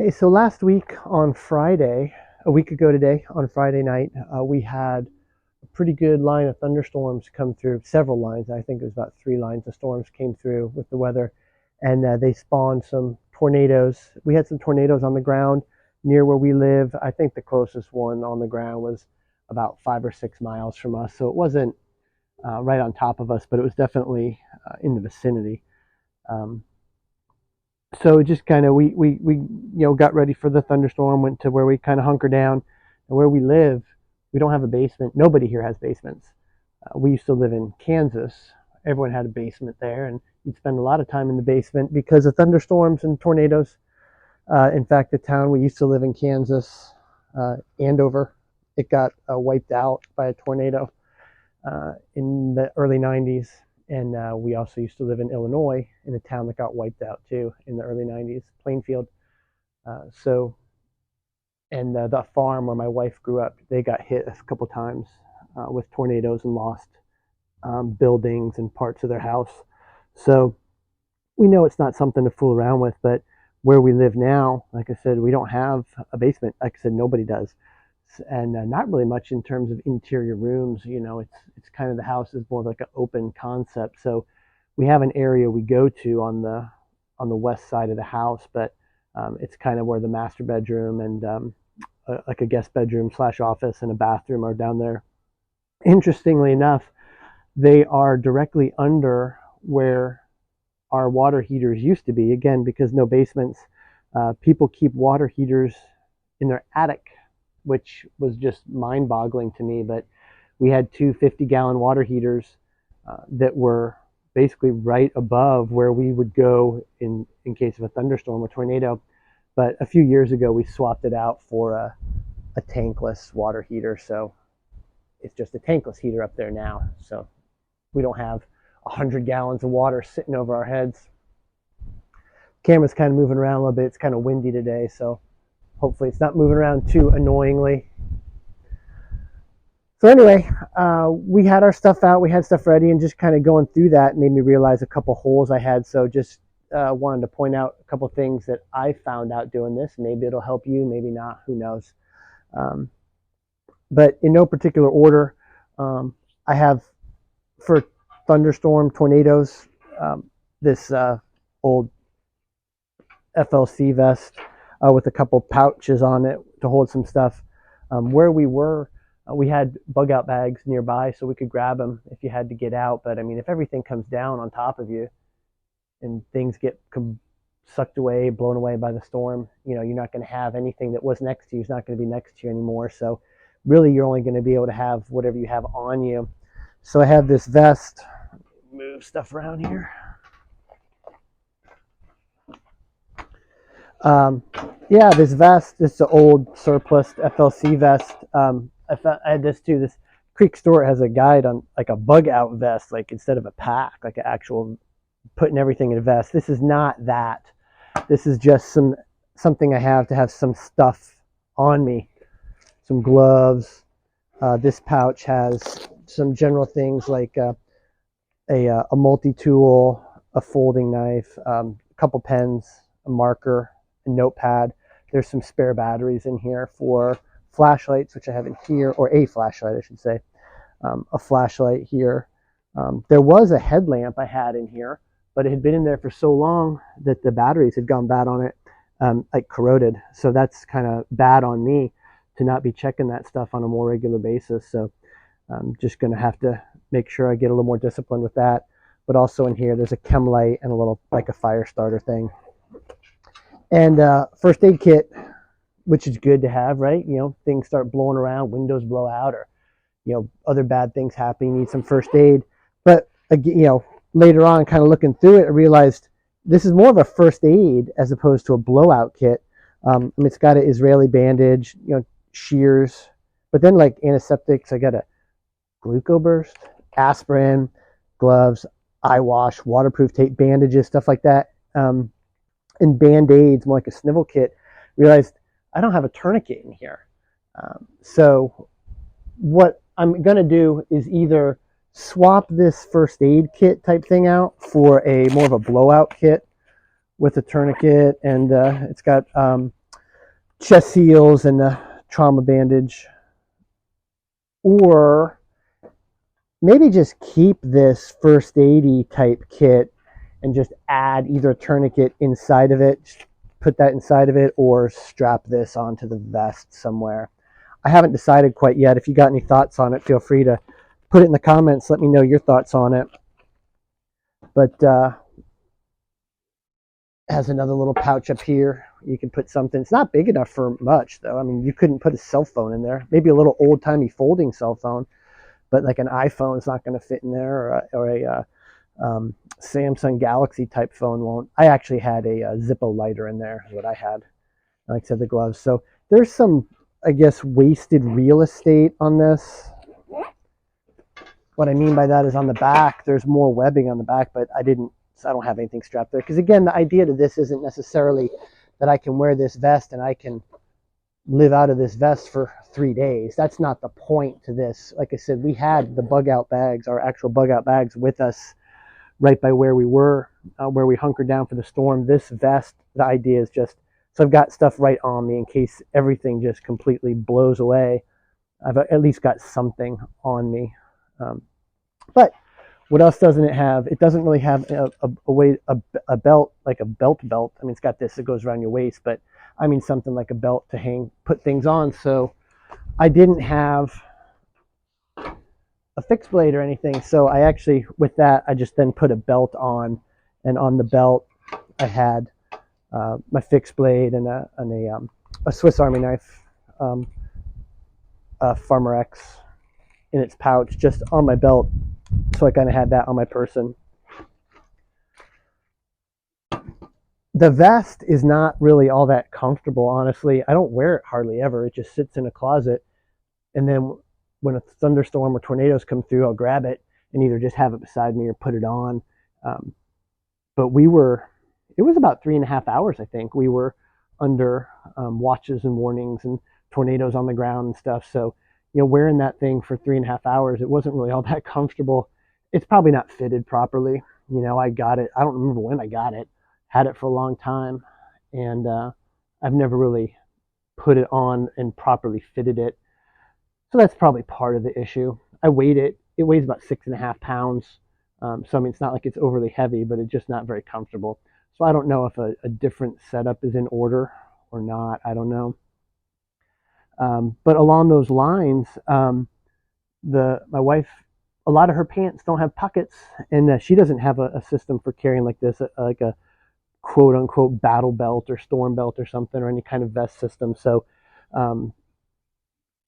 Hey, so last week on Friday, a week ago today, on Friday night, we had a pretty good line of thunderstorms come through, several lines. I think it was about three lines of storms came through with the weather, and they spawned some tornadoes. We had some tornadoes on the ground near where we live. I think the closest one on the ground was about 5 or 6 miles from us, so it wasn't right on top of us, but it was definitely in the vicinity. Um, so just kind of we got ready for the thunderstorm, went to where we kind of hunker down, and where we live, we don't have a basement. Nobody here has basements. We used to live in Kansas. Everyone had a basement there, and you'd spend a lot of time in the basement because of thunderstorms and tornadoes. In fact, the town we used to live in, Kansas, Andover, it got wiped out by a tornado in the early 90s. And we also used to live in Illinois, in a town that got wiped out too in the early 90s, Plainfield. So, and the farm where my wife grew up, they got hit a couple times with tornadoes and lost buildings and parts of their house. So we know it's not something to fool around with, but where we live now, like I said, we don't have a basement. Like I said, nobody does. And not really much in terms of interior rooms. It's kind of, the house is more like an open concept. So we have an area we go to on the west side of the house, but it's kind of where the master bedroom and like a guest bedroom slash office and a bathroom are down there. Interestingly enough, they are directly under where our water heaters used to be. Again, because no basements, people keep water heaters in their attic, which was just mind-boggling to me. But we had two 50-gallon water heaters that were basically right above where we would go in case of a thunderstorm or tornado. But a few years ago, we swapped it out for a tankless water heater. So it's just a tankless heater up there now. So we don't have 100 gallons of water sitting over our heads. Camera's kind of moving around a little bit. It's kind of windy today, so hopefully it's not moving around too annoyingly. So anyway, we had our stuff out. We had stuff ready, and just kind of going through that made me realize a couple holes I had. So just wanted to point out a couple things that I found out doing this. Maybe it'll help you, maybe not. Who knows? But in no particular order, I have, for thunderstorm, tornadoes, this old FLC vest with a couple pouches on it to hold some stuff. Where we were, we had bug out bags nearby, so we could grab them if you had to get out. But I mean, if everything comes down on top of you and things get sucked away, blown away by the storm, you're not going to have anything that was next to you is not going to be next to you anymore. So really, you're only going to be able to have whatever you have on you. So I have this vest. Move stuff around here. Yeah, this vest, this is an old surplus FLC vest. I had this too. This Creek store has a guide on like a bug out vest, like instead of a pack, like an actual putting everything in a vest. This is not that. This is just something I have to have some stuff on me, some gloves. This pouch has some general things like a multi-tool, a folding knife, a couple pens, a marker, a notepad. There's some spare batteries in here for flashlights, which I have in here, or a flashlight, I should say. A flashlight here. There was a headlamp I had in here, but it had been in there for so long that the batteries had gone bad on it, like corroded. So that's kind of bad on me to not be checking that stuff on a more regular basis. So I'm just going to have to make sure I get a little more disciplined with that. But also in here, there's a chem light and a little, like a fire starter thing. And first aid kit, which is good to have, right? Things start blowing around, windows blow out, or, other bad things happen. You need some first aid. But, later on, kind of looking through it, I realized this is more of a first aid as opposed to a blowout kit. It's got an Israeli bandage, shears, but then like antiseptics. I got a glucoburst, aspirin, gloves, eye wash, waterproof tape, bandages, stuff like that. And band-aids, more like a snivel kit. Realized I don't have a tourniquet in here. So what I'm going to do is either swap this first aid kit type thing out for a more of a blowout kit with a tourniquet. And it's got chest seals and the trauma bandage, or maybe just keep this first aid type kit and just add either a tourniquet inside of it, put that inside of it, or strap this onto the vest somewhere. I haven't decided quite yet. If you got any thoughts on it, feel free to put it in the comments. Let me know your thoughts on it. But has another little pouch up here. You can put something. It's not big enough for much, though. I mean, you couldn't put a cell phone in there. Maybe a little old-timey folding cell phone, but like an iPhone is not going to fit in there, or a Samsung Galaxy type phone won't. I actually had a Zippo lighter in there, is what I had. Like I said, the gloves. So there's some, I guess, wasted real estate on this. What I mean by that is on the back, there's more webbing on the back, but I don't have anything strapped there. Because again, the idea to this isn't necessarily that I can wear this vest and I can live out of this vest for 3 days. That's not the point to this. Like I said, we had the bug out bags, our actual bug out bags with us right by where we were, where we hunkered down for the storm. This vest, the idea is just, so I've got stuff right on me in case everything just completely blows away. I've at least got something on me. But what else doesn't it have? It doesn't really have a belt, like a belt. I mean, it's got this that goes around your waist, but I mean something like a belt to put things on. So I didn't have a fixed blade or anything. So I actually, with that, I just then put a belt on, and on the belt I had my fixed blade and a Swiss Army knife, Farmer X, in its pouch, just on my belt. So I kind of had that on my person. The vest is not really all that comfortable, honestly. I don't wear it hardly ever. It just sits in a closet. And then when a thunderstorm or tornadoes come through, I'll grab it and either just have it beside me or put it on. But it was about 3.5 hours, I think. We were under watches and warnings and tornadoes on the ground and stuff. So, wearing that thing for 3.5 hours, it wasn't really all that comfortable. It's probably not fitted properly. I got it. I don't remember when I got it. Had it for a long time, and I've never really put it on and properly fitted it. So that's probably part of the issue. I weighed it. It weighs about 6.5 pounds. So I mean, it's not like it's overly heavy, but it's just not very comfortable. So I don't know if a different setup is in order or not. I don't know. But along those lines, my wife, a lot of her pants don't have pockets, and she doesn't have a system for carrying like this, like a quote unquote battle belt or storm belt or something, or any kind of vest system. So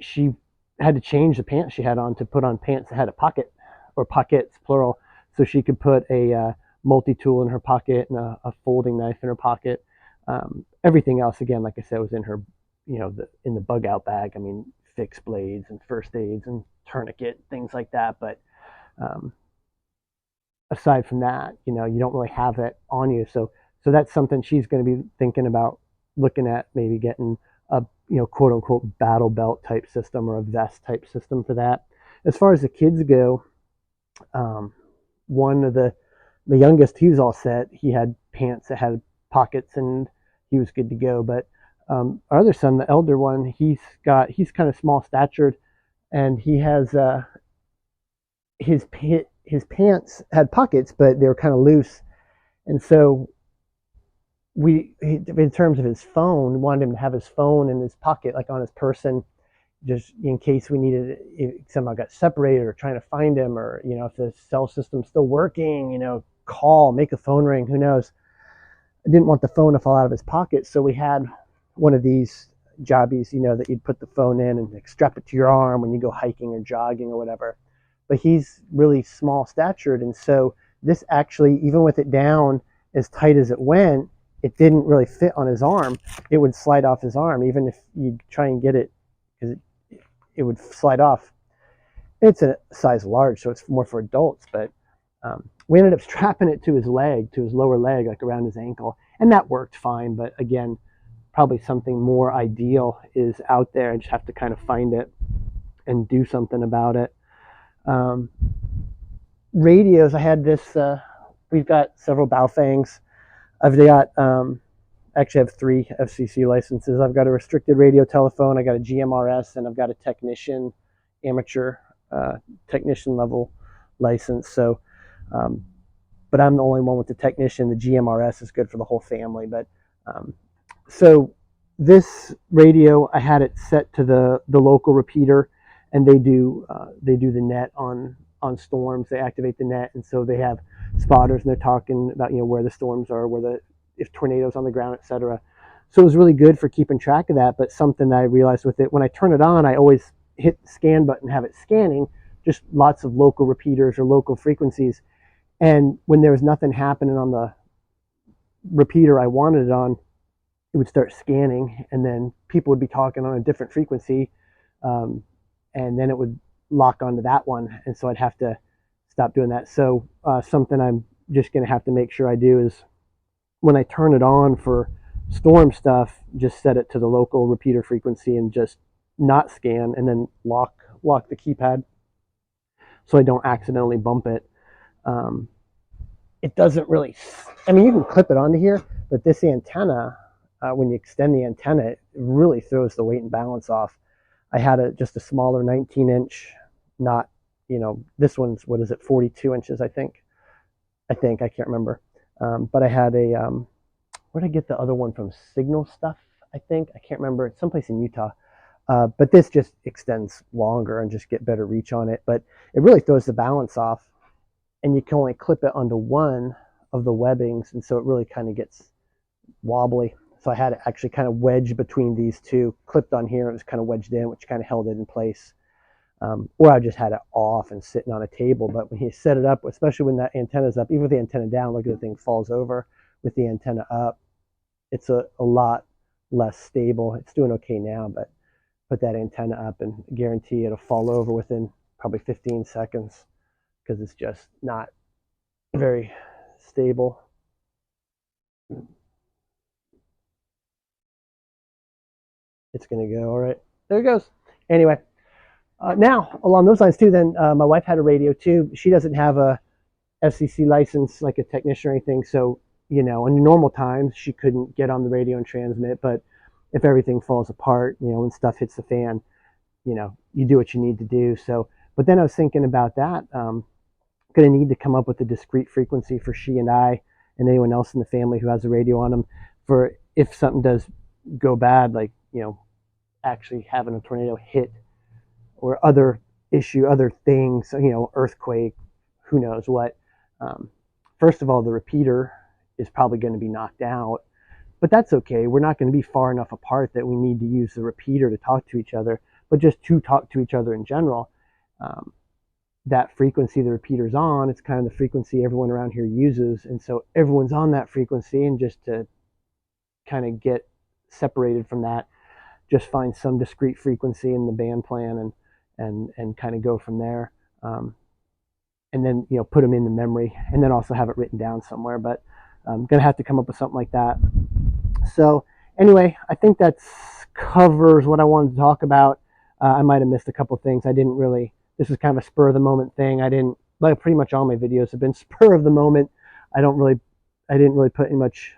she had to change the pants she had on to put on pants that had a pocket, or pockets plural, so she could put a multi-tool in her pocket and a folding knife in her pocket. Everything else, again, like I said, was in her, in the bug out bag. I mean, fixed blades and first aids and tourniquet, things like that. But aside from that, you don't really have it on you. So that's something she's going to be thinking about, looking at maybe getting a, quote unquote battle belt type system or a vest type system for that. As far as the kids go, one of the youngest, he was all set. He had pants that had pockets and he was good to go. But our other son, the elder one, he's kind of small statured, and he has his pants had pockets, but they were kind of loose. And so in terms of his phone, we wanted him to have his phone in his pocket, like on his person, just in case we needed it, if somehow got separated, or trying to find him, or if the cell system's still working, call, make a phone ring, who knows. I didn't want the phone to fall out of his pocket, so we had one of these jobbies, that you'd put the phone in and strap it to your arm when you go hiking or jogging or whatever. But he's really small statured, and so this actually, even with it down as tight as it went, it didn't really fit on his arm. It would slide off his arm, even if you try and get it, because it would slide off. It's a size large, so it's more for adults, but we ended up strapping it to his leg, to his lower leg, like around his ankle, and that worked fine. But again, probably something more ideal is out there. I just have to kind of find it and do something about it. Radios, I had this, we've got several Baofangs. I've got actually have 3 FCC licenses. I've got a restricted radio telephone, I got a GMRS, and I've got a technician, amateur technician level license. So, but I'm the only one with the technician. The GMRS is good for the whole family. But so this radio, I had it set to the local repeater, and they do the net on storms. They activate the net, and so they have spotters, and they're talking about where the storms are, if tornadoes on the ground, etc. So it was really good for keeping track of that. But something that I realized with it, when I turn it on, I always hit the scan button, have it scanning just lots of local repeaters or local frequencies. And when there was nothing happening on the repeater I wanted it on, it would start scanning, and then people would be talking on a different frequency, and then it would lock onto that one, and so I'd have to stop doing that. So something I'm just going to have to make sure I do is when I turn it on for storm stuff, just set it to the local repeater frequency and just not scan, and then lock the keypad so I don't accidentally bump it. It doesn't really, I mean, you can clip it onto here, but this antenna, when you extend the antenna, it really throws the weight and balance off. I had just a smaller 19-inch, not, this one's, 42 inches, I think, I can't remember. But I had where did I get the other one from? Signal Stuff, I think. I can't remember. It's someplace in Utah. But this just extends longer and just get better reach on it. But it really throws the balance off, and you can only clip it onto one of the webbings, and so it really kind of gets wobbly. So I had it actually kind of wedged between these two, clipped on here, and it was kind of wedged in, which kind of held it in place. Or I just had it off and sitting on a table. But when you set it up, especially when that antenna's up, even with the antenna down, look at the thing falls over. With the antenna up, it's a lot less stable. It's doing okay now, but put that antenna up and guarantee it'll fall over within probably 15 seconds because it's just not very stable. It's going to go. All right. There it goes. Anyway, now along those lines too, then my wife had a radio too. She doesn't have a FCC license like a technician or anything. So, in normal times, she couldn't get on the radio and transmit. But if everything falls apart, when stuff hits the fan, you do what you need to do. So, but then I was thinking about that. Going to need to come up with a discrete frequency for she and I and anyone else in the family who has a radio on them for if something does go bad, like, actually having a tornado hit or other things, earthquake, who knows what. First of all, the repeater is probably going to be knocked out, but that's okay. We're not going to be far enough apart that we need to use the repeater to talk to each other, but just to talk to each other in general. That frequency the repeater's on, it's kind of the frequency everyone around here uses, and so everyone's on that frequency, and just to kind of get separated from that, just find some discrete frequency in the band plan and kind of go from there. And then, put them in the memory, and then also have it written down somewhere. But I'm going to have to come up with something like that. So anyway, I think that covers what I wanted to talk about. I might have missed a couple things. This is kind of a spur of the moment thing. Like pretty much all my videos have been spur of the moment. I didn't really put any much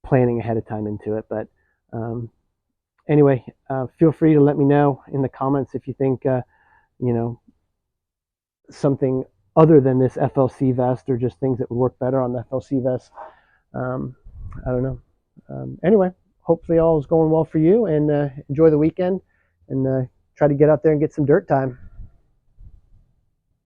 planning ahead of time into it. But anyway, feel free to let me know in the comments if you think, something other than this FLC vest, or just things that would work better on the FLC vest. I don't know. Anyway, hopefully all is going well for you, and enjoy the weekend, and try to get out there and get some dirt time.